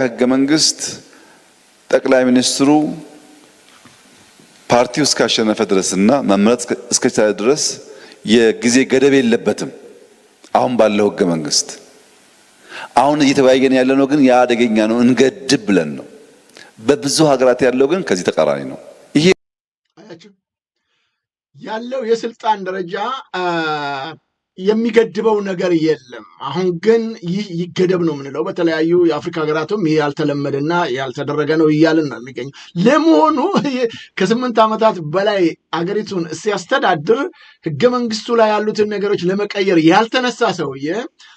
ህገ መንግስት ጠቅላይ ሚኒስትሩ ፓርቲው እስካሸነፈ ድረስና መምረጥ እስከቻለ ድረስ የጊዜ ገደብ የለበትም። አሁን ባለው ህገ መንግስት አሁን እየተወያየን ያለነው ግን ያ አደገኛ ነው፣ እንገድብ ብለን ነው። በብዙ ሀገራት ያለው ግን ከዚህ ተቃራኒ ነው። ይሄ ያለው የስልጣን ደረጃ የሚገድበው ነገር የለም። አሁን ግን ይህ ይገደብ ነው የምንለው በተለያዩ የአፍሪካ ሀገራትም ይህ ያልተለመደና ያልተደረገ ነው እያልን ነው የሚገኘው። ለመሆኑ ከ8 ዓመታት በላይ አገሪቱን ሲያስተዳድር ህገ መንግስቱ ላይ ያሉትን ነገሮች ለመቀየር ያልተነሳ ሰውዬ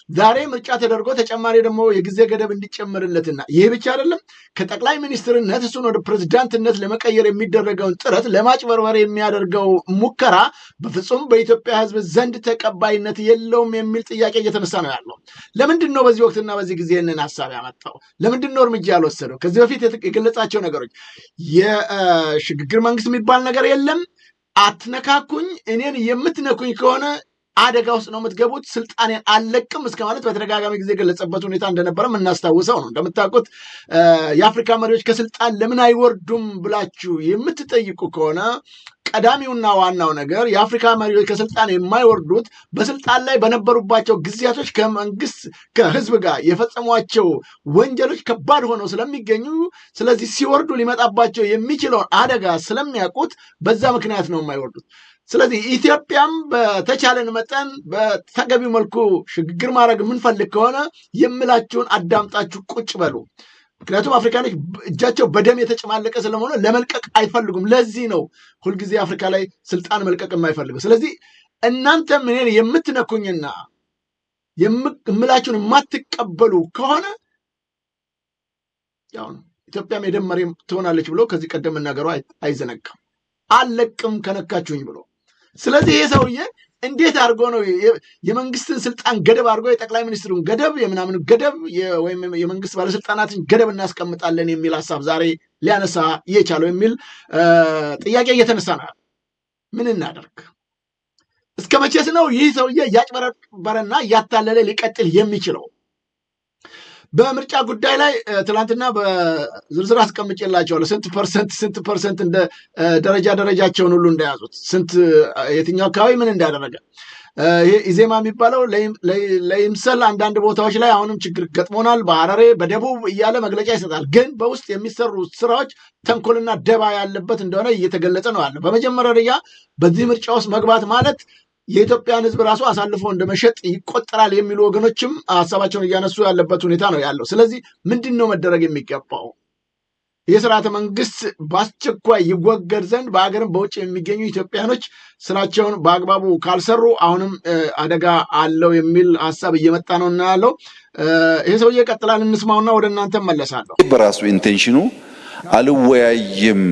ዛሬ ምርጫ ተደርጎ ተጨማሪ ደግሞ የጊዜ ገደብ እንዲጨመርለትና ይህ ብቻ አይደለም ከጠቅላይ ሚኒስትርነት እሱን ወደ ፕሬዝዳንትነት ለመቀየር የሚደረገውን ጥረት ለማጭበርበር የሚያደርገው ሙከራ በፍጹም በኢትዮጵያ ህዝብ ዘንድ ተቀባይነት የለውም የሚል ጥያቄ እየተነሳ ነው ያለው። ለምንድን ነው በዚህ ወቅትና በዚህ ጊዜ ይህንን ሀሳብ ያመጣው? ለምንድን ነው እርምጃ ያልወሰደው? ከዚህ በፊት የገለጻቸው ነገሮች የሽግግር መንግስት የሚባል ነገር የለም፣ አትነካኩኝ፣ እኔን የምትነኩኝ ከሆነ አደጋ ውስጥ ነው የምትገቡት፣ ስልጣኔን አልለቅም እስከ ማለት በተደጋጋሚ ጊዜ የገለጸበት ሁኔታ እንደነበረ የምናስታውሰው ነው። እንደምታውቁት የአፍሪካ መሪዎች ከስልጣን ለምን አይወርዱም ብላችሁ የምትጠይቁ ከሆነ ቀዳሚውና ዋናው ነገር የአፍሪካ መሪዎች ከስልጣን የማይወርዱት በስልጣን ላይ በነበሩባቸው ጊዜያቶች ከመንግስት ከህዝብ ጋር የፈጸሟቸው ወንጀሎች ከባድ ሆነው ስለሚገኙ፣ ስለዚህ ሲወርዱ ሊመጣባቸው የሚችለውን አደጋ ስለሚያውቁት በዛ ምክንያት ነው የማይወርዱት። ስለዚህ ኢትዮጵያም በተቻለን መጠን በተገቢው መልኩ ሽግግር ማድረግ የምንፈልግ ከሆነ የምላችሁን አዳምጣችሁ ቁጭ በሉ። ምክንያቱም አፍሪካኖች እጃቸው በደም የተጨማለቀ ስለሆነ ለመልቀቅ አይፈልጉም። ለዚህ ነው ሁልጊዜ አፍሪካ ላይ ስልጣን መልቀቅ የማይፈልገው። ስለዚህ እናንተም እኔን የምትነኩኝና የምላችሁን የማትቀበሉ ከሆነ ያው ኢትዮጵያም የደም መሬት ትሆናለች ብሎ ከዚህ ቀደም መናገሩ አይዘነጋም። አልለቅም ከነካችሁኝ ብሎ። ስለዚህ ይሄ ሰውዬ እንዴት አድርጎ ነው የመንግስትን ስልጣን ገደብ አድርጎ የጠቅላይ ሚኒስትሩን ገደብ የምናምን ገደብ ወይም የመንግስት ባለስልጣናትን ገደብ እናስቀምጣለን የሚል ሀሳብ ዛሬ ሊያነሳ የቻለው የሚል ጥያቄ እየተነሳ ነው። ምን እናደርግ? እስከ መቼስ ነው ይህ ሰውዬ እያጭበረበረና እያታለለ ሊቀጥል የሚችለው? በምርጫ ጉዳይ ላይ ትናንትና በዝርዝር አስቀምጬላቸዋለሁ። ስንት ፐርሰንት እንደ ደረጃቸውን ሁሉ እንደያዙት፣ ስንት የትኛው አካባቢ ምን እንዳደረገ። ይሄ ኢዜማ የሚባለው ለይምሰል አንዳንድ ቦታዎች ላይ አሁንም ችግር ገጥሞናል፣ በሐረሬ በደቡብ እያለ መግለጫ ይሰጣል። ግን በውስጥ የሚሰሩ ስራዎች ተንኮልና ደባ ያለበት እንደሆነ እየተገለጸ ነው ያለው። በመጀመሪያ ደረጃ በዚህ ምርጫ ውስጥ መግባት ማለት የኢትዮጵያን ህዝብ ራሱ አሳልፎ እንደመሸጥ ይቆጠራል የሚሉ ወገኖችም ሀሳባቸውን እያነሱ ያለበት ሁኔታ ነው ያለው። ስለዚህ ምንድን ነው መደረግ የሚገባው? የስርዓተ መንግስት በአስቸኳይ ይወገድ ዘንድ በሀገርም በውጭ የሚገኙ ኢትዮጵያኖች ስራቸውን በአግባቡ ካልሰሩ አሁንም አደጋ አለው የሚል ሀሳብ እየመጣ ነው እና ያለው ይሄ ሰውዬ ይቀጥላል። እንስማውና ወደ እናንተ መለሳለሁ። በራሱ ኢንቴንሽኑ አልወያይም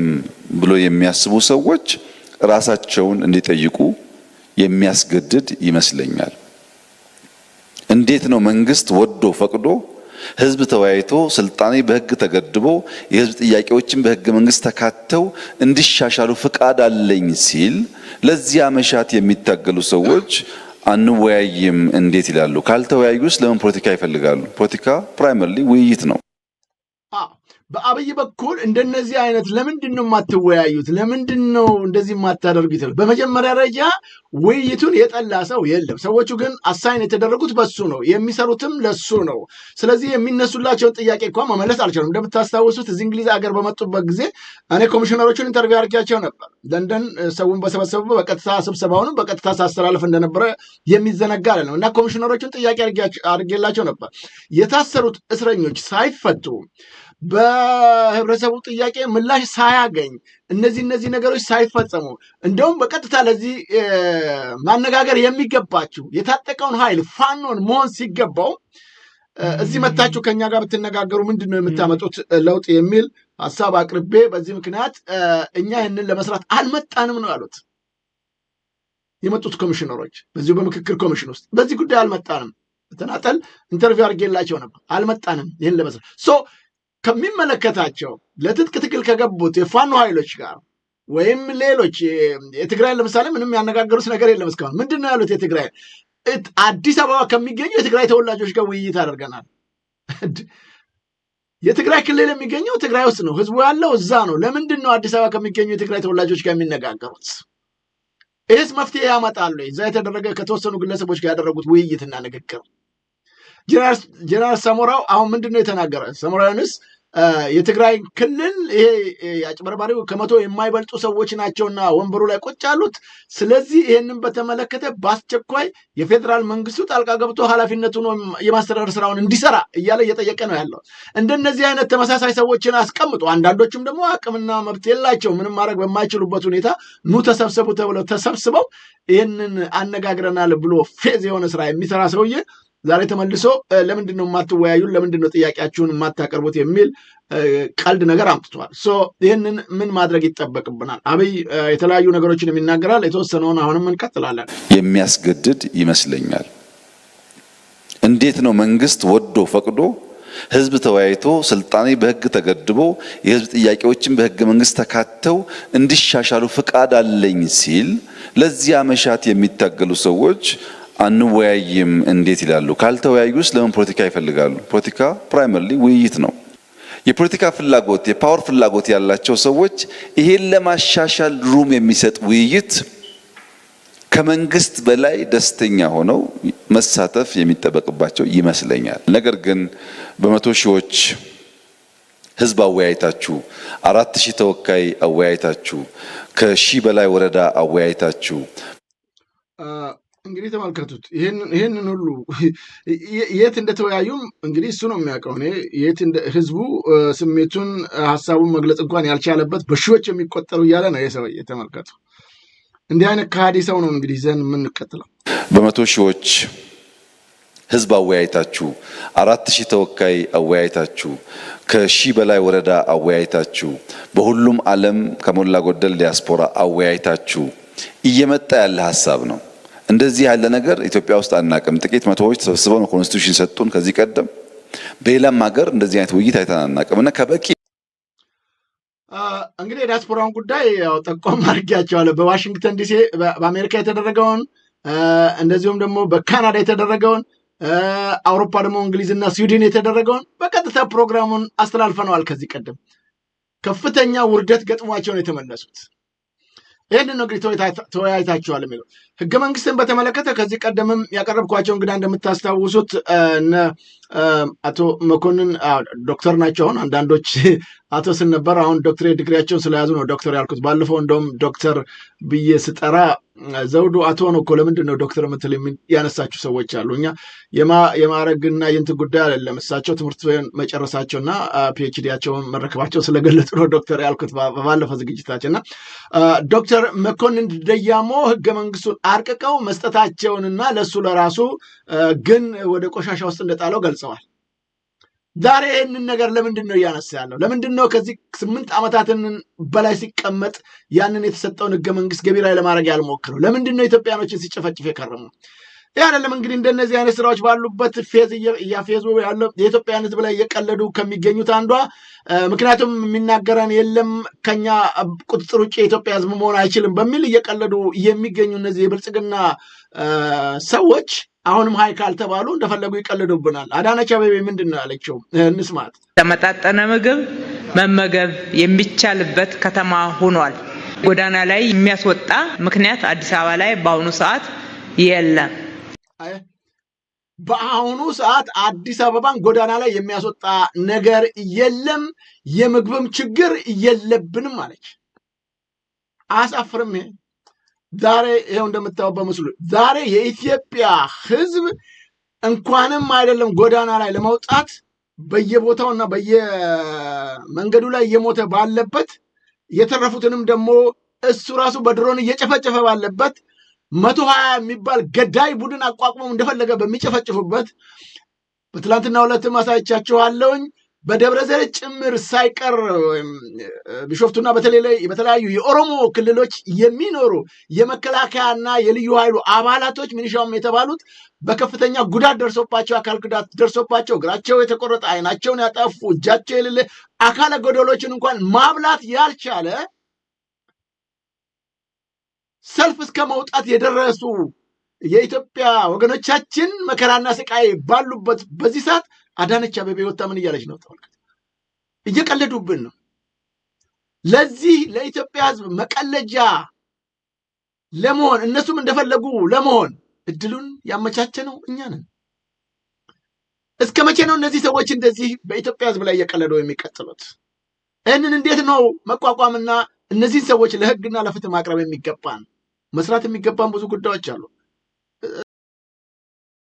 ብሎ የሚያስቡ ሰዎች ራሳቸውን እንዲጠይቁ የሚያስገድድ ይመስለኛል። እንዴት ነው መንግስት ወዶ ፈቅዶ ህዝብ ተወያይቶ ስልጣኔ በህግ ተገድቦ የህዝብ ጥያቄዎችን በህገ መንግስት ተካተው እንዲሻሻሉ ፍቃድ አለኝ ሲል ለዚያ መሻት የሚታገሉ ሰዎች አንወያይም እንዴት ይላሉ? ካልተወያዩስ ለምን ፖለቲካ ይፈልጋሉ? ፖለቲካ ፕራይመሪሊ ውይይት ነው። በአብይ በኩል እንደነዚህ አይነት ለምንድን ነው የማትወያዩት? ለምንድን ነው እንደዚህ የማታደርጉት? በመጀመሪያ ደረጃ ውይይቱን የጠላ ሰው የለም። ሰዎቹ ግን አሳይን የተደረጉት በሱ ነው፣ የሚሰሩትም ለሱ ነው። ስለዚህ የሚነሱላቸውን ጥያቄ እንኳን መመለስ አልቻሉም። እንደምታስታውሱት እዚህ እንግሊዝ ሀገር በመጡበት ጊዜ እኔ ኮሚሽነሮቹን ኢንተርቪው አድርጌያቸው ነበር። ለንደን ሰውን በሰበሰቡ በቀጥታ ስብሰባውንም በቀጥታ ሳስተላልፍ እንደነበረ የሚዘነጋ አይደለም እና ኮሚሽነሮቹን ጥያቄ አድርጌላቸው ነበር። የታሰሩት እስረኞች ሳይፈቱ በህብረተሰቡ ጥያቄ ምላሽ ሳያገኝ እነዚህ ነገሮች ሳይፈጸሙ እንደውም በቀጥታ ለዚህ ማነጋገር የሚገባችሁ የታጠቀውን ኃይል ፋኖን መሆን ሲገባው እዚህ መታችሁ ከኛ ጋር ብትነጋገሩ ምንድን ነው የምታመጡት ለውጥ የሚል ሀሳብ አቅርቤ በዚህ ምክንያት እኛ ይህንን ለመስራት አልመጣንም ነው ያሉት የመጡት ኮሚሽነሮች። በዚሁ በምክክር ኮሚሽን ውስጥ በዚህ ጉዳይ አልመጣንም፣ ተናጠል ኢንተርቪው አድርጌላቸው ነበር። አልመጣንም ይህን ለመስራት ከሚመለከታቸው ለትጥቅ ትግል ከገቡት የፋኖ ኃይሎች ጋር ወይም ሌሎች የትግራይ ለምሳሌ ምንም ያነጋገሩት ነገር የለም እስካሁን። ምንድን ነው ያሉት? የትግራይ አዲስ አበባ ከሚገኙ የትግራይ ተወላጆች ጋር ውይይት አድርገናል። የትግራይ ክልል የሚገኘው ትግራይ ውስጥ ነው። ህዝቡ ያለው እዛ ነው። ለምንድን ነው አዲስ አበባ ከሚገኙ የትግራይ ተወላጆች ጋር የሚነጋገሩት? ይህስ መፍትሄ ያመጣሉ? እዛ የተደረገ ከተወሰኑ ግለሰቦች ጋር ያደረጉት ውይይትና ንግግር ጀነራል ሰሞራው አሁን ምንድን ነው የተናገረ? ሰሞራው ዩኑስ የትግራይ ክልል ይሄ አጭበርባሪው ከመቶ የማይበልጡ ሰዎች ናቸውና ወንበሩ ላይ ቁጭ ያሉት። ስለዚህ ይህንን በተመለከተ በአስቸኳይ የፌዴራል መንግስቱ ጣልቃ ገብቶ ኃላፊነቱን የማስተዳደር ስራውን እንዲሰራ እያለ እየጠየቀ ነው ያለው። እንደነዚህ አይነት ተመሳሳይ ሰዎችን አስቀምጦ አንዳንዶቹም ደግሞ አቅምና መብት የላቸው ምንም ማድረግ በማይችሉበት ሁኔታ ኑ ተሰብሰቡ ተብለው ተሰብስበው ይህንን አነጋግረናል ብሎ ፌዝ የሆነ ስራ የሚሰራ ሰውዬ ዛሬ ተመልሶ ለምንድን ነው የማትወያዩን? ለምንድን ነው ጥያቄያችሁን የማታቀርቡት? የሚል ቀልድ ነገር አምጥቷል። ይህንን ምን ማድረግ ይጠበቅብናል? አብይ የተለያዩ ነገሮችን የሚናገራል። የተወሰነውን አሁንም እንቀጥላለን። የሚያስገድድ ይመስለኛል። እንዴት ነው መንግስት ወዶ ፈቅዶ ህዝብ ተወያይቶ ስልጣኔ በህግ ተገድቦ የህዝብ ጥያቄዎችን በህገ መንግስት ተካተው እንዲሻሻሉ ፍቃድ አለኝ ሲል ለዚያ መሻት የሚታገሉ ሰዎች አንወያይም እንዴት ይላሉ? ካልተወያዩስ ለምን ፖለቲካ ይፈልጋሉ? ፖለቲካ ፕራይመሪሊ ውይይት ነው። የፖለቲካ ፍላጎት የፓወር ፍላጎት ያላቸው ሰዎች ይሄን ለማሻሻል ሩም የሚሰጥ ውይይት ከመንግስት በላይ ደስተኛ ሆነው መሳተፍ የሚጠበቅባቸው ይመስለኛል። ነገር ግን በመቶ ሺዎች ህዝብ አወያይታችሁ 4000 ተወካይ አወያይታችሁ ከ1000 በላይ ወረዳ አወያይታችሁ እንግዲህ ተመልከቱት። ይህንን ሁሉ የት እንደተወያዩም እንግዲህ እሱ ነው የሚያውቀው። እኔ የት ህዝቡ ስሜቱን ሀሳቡን መግለጽ እንኳን ያልቻለበት በሺዎች የሚቆጠሩ እያለ ነው የሰውዬ። ተመልከቱ። እንዲህ አይነት ከሃዲ ሰው ነው እንግዲህ ዘን የምንቀጥለው። በመቶ ሺዎች ህዝብ አወያይታችሁ 4000 ተወካይ አወያይታችሁ ከ1000 በላይ ወረዳ አወያይታችሁ በሁሉም ዓለም ከሞላ ጎደል ዲያስፖራ አወያይታችሁ እየመጣ ያለ ሀሳብ ነው። እንደዚህ ያለ ነገር ኢትዮጵያ ውስጥ አናውቅም። ጥቂት መቶዎች ተሰብስበው ነው ኮንስቲቱሽን ሰጡን። ከዚህ ቀደም በሌላም ሀገር እንደዚህ አይነት ውይይት አይተን አናውቅም እና ከበቂ እንግዲህ የዲያስፖራውን ጉዳይ ያው ጠቆም አድርጌያቸዋለሁ። በዋሽንግተን ዲሲ በአሜሪካ የተደረገውን እንደዚሁም ደግሞ በካናዳ የተደረገውን አውሮፓ ደግሞ እንግሊዝና ስዊድን የተደረገውን በቀጥታ ፕሮግራሙን አስተላልፈነዋል። ከዚህ ቀደም ከፍተኛ ውርደት ገጥሟቸው ነው የተመለሱት። ይህንን ነው እንግዲህ ተወያይታችኋል የሚለው ህገ መንግስትን በተመለከተ ከዚህ ቀደምም ያቀረብኳቸው እንግዳ እንደምታስታውሱት አቶ መኮንን ዶክተር ናቸው። አሁን አንዳንዶች አቶ ስነበር አሁን ዶክትሬት ዲግሪያቸውን ስለያዙ ነው ዶክተር ያልኩት። ባለፈው እንደውም ዶክተር ብዬ ስጠራ ዘውዱ አቶ ነው እኮ ለምንድን ነው ዶክተር ምትል ያነሳችሁ ሰዎች አሉ። እኛ የማዕረግና የእንትን ጉዳይ አይደለም። እሳቸው ትምህርት መጨረሳቸውና ፒኤችዲያቸውን መረከባቸው ስለገለጹ ነው ዶክተር ያልኩት ባለፈው ዝግጅታችን። እና ዶክተር መኮንን ደያሞ ህገ መንግስቱን አርቅቀው መስጠታቸውንና ለሱ ለራሱ ግን ወደ ቆሻሻ ውስጥ እንደጣለው ገልጸዋል። ዛሬ ይህንን ነገር ለምንድን ነው እያነሳ ያለው? ለምንድን ነው ከዚህ 8 ዓመታትን በላይ ሲቀመጥ ያንን የተሰጠውን ህገ መንግስት ገቢራዊ ለማድረግ ያልሞክረው? ለምንድን ነው ኢትዮጵያኖችን ሲጨፈጭፍ የከረሙ? ይህ አይደለም እንግዲህ እንደነዚህ አይነት ስራዎች ባሉበት ፌዝ እያፌዙ ያለው የኢትዮጵያን ህዝብ ላይ እየቀለዱ ከሚገኙት አንዷ። ምክንያቱም የሚናገረን የለም ከኛ ቁጥጥር ውጭ የኢትዮጵያ ህዝብ መሆን አይችልም በሚል እየቀለዱ የሚገኙ እነዚህ የብልጽግና ሰዎች አሁንም ሀይ ካልተባሉ እንደፈለጉ ይቀልዱብናል። አዳነች አቤቤ ምንድን ነው ያለችው? እንስማት። ተመጣጠነ ምግብ መመገብ የሚቻልበት ከተማ ሆኗል። ጎዳና ላይ የሚያስወጣ ምክንያት አዲስ አበባ ላይ በአሁኑ ሰዓት የለም። በአሁኑ ሰዓት አዲስ አበባን ጎዳና ላይ የሚያስወጣ ነገር የለም፣ የምግብም ችግር የለብንም አለች። አሳፍርም። ዛሬ ይሄው እንደምታዩት በምስሉ ዛሬ የኢትዮጵያ ህዝብ እንኳንም አይደለም ጎዳና ላይ ለመውጣት በየቦታውና በየመንገዱ ላይ እየሞተ ባለበት የተረፉትንም ደግሞ እሱ ራሱ በድሮን እየጨፈጨፈ ባለበት 120 የሚባል ገዳይ ቡድን አቋቁመው እንደፈለገ በሚጨፈጭፉበት በትላንትና ሁለትም አሳይቻችኋለሁኝ። በደብረ ዘይት ጭምር ሳይቀር ቢሾፍቱና በተለያዩ የኦሮሞ ክልሎች የሚኖሩ የመከላከያና የልዩ ኃይሉ አባላቶች ሚኒሻውም የተባሉት በከፍተኛ ጉዳት ደርሶባቸው አካል ጉዳት ደርሶባቸው እግራቸው የተቆረጠ አይናቸውን ያጠፉ እጃቸው የሌለ አካለ ጎደሎችን እንኳን ማብላት ያልቻለ ሰልፍ እስከ መውጣት የደረሱ የኢትዮጵያ ወገኖቻችን መከራና ስቃይ ባሉበት በዚህ ሰዓት አዳነች አቤቤ ወጣ ምን እያለች ነው? ተመልከቱ። እየቀለዱብን ነው። ለዚህ ለኢትዮጵያ ህዝብ መቀለጃ ለመሆን እነሱም እንደፈለጉ ለመሆን እድሉን ያመቻቸ ነው እኛ ነን። እስከ መቼ ነው እነዚህ ሰዎች እንደዚህ በኢትዮጵያ ህዝብ ላይ እየቀለዱ የሚቀጥሉት? ይህንን እንዴት ነው መቋቋምና እነዚህን ሰዎች ለህግና ለፍትህ ማቅረብ የሚገባን? መስራት የሚገባን ብዙ ጉዳዮች አሉ።